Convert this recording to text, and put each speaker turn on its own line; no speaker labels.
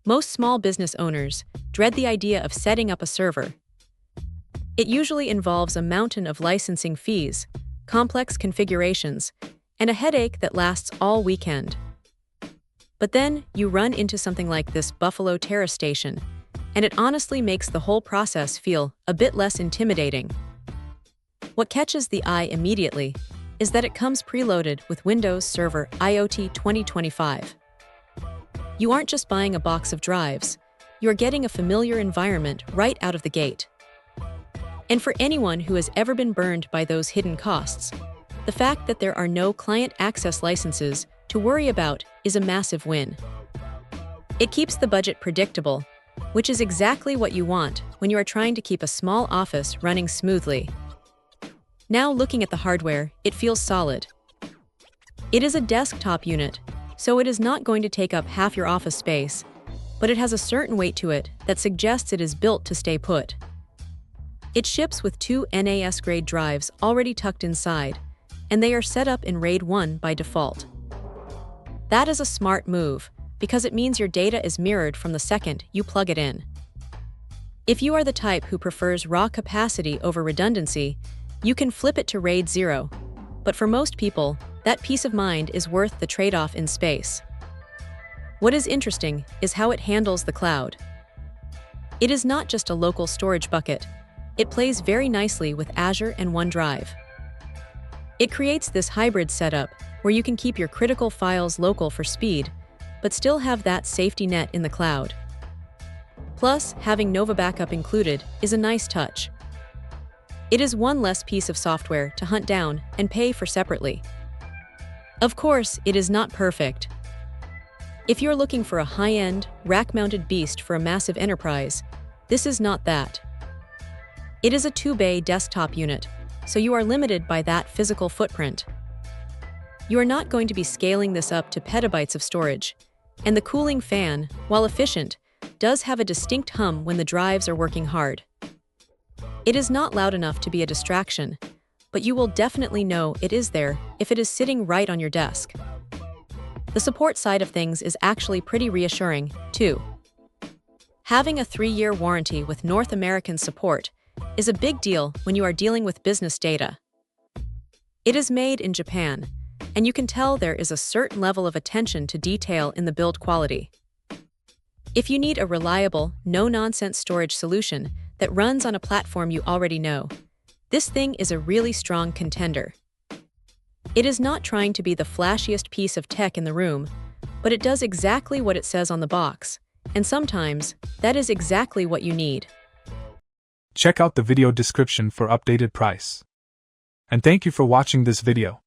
Most small business owners dread the idea of setting up a server. It usually involves a mountain of licensing fees, complex configurations, and a headache that lasts all weekend. But then you run into something like this Buffalo TeraStation, and it honestly makes the whole process feel a bit less intimidating. What catches the eye immediately is that it comes preloaded with Windows Server IoT 2025. You aren't just buying a box of drives, you're getting a familiar environment right out of the gate. And for anyone who has ever been burned by those hidden costs, the fact that there are no client access licenses to worry about is a massive win. It keeps the budget predictable, which is exactly what you want when you are trying to keep a small office running smoothly. Now looking at the hardware, it feels solid. It is a desktop unit, so it is not going to take up half your office space, but it has a certain weight to it that suggests it is built to stay put. It ships with 2 NAS-grade drives already tucked inside, and they are set up in RAID 1 by default. That is a smart move, because it means your data is mirrored from the second you plug it in. If you are the type who prefers raw capacity over redundancy, you can flip it to RAID 0, but for most people, that peace of mind is worth the trade-off in space. What is interesting is how it handles the cloud. It is not just a local storage bucket. It plays very nicely with Azure and OneDrive. It creates this hybrid setup where you can keep your critical files local for speed, but still have that safety net in the cloud. Plus, having Nova Backup included is a nice touch. It is one less piece of software to hunt down and pay for separately. Of course, it is not perfect. If you're looking for a high-end, rack-mounted beast for a massive enterprise, this is not that. It is a 2-bay desktop unit, so you are limited by that physical footprint. You are not going to be scaling this up to petabytes of storage, and the cooling fan, while efficient, does have a distinct hum when the drives are working hard. It is not loud enough to be a distraction, but you will definitely know it is there if it is sitting right on your desk. The support side of things is actually pretty reassuring, too. Having a 3-year warranty with North American support is a big deal when you are dealing with business data. It is made in Japan, and you can tell there is a certain level of attention to detail in the build quality. If you need a reliable, no-nonsense storage solution that runs on a platform you already know, this thing is a really strong contender. It is not trying to be the flashiest piece of tech in the room, but it does exactly what it says on the box, and sometimes that is exactly what you need.
Check out the video description for updated price. And thank you for watching this video.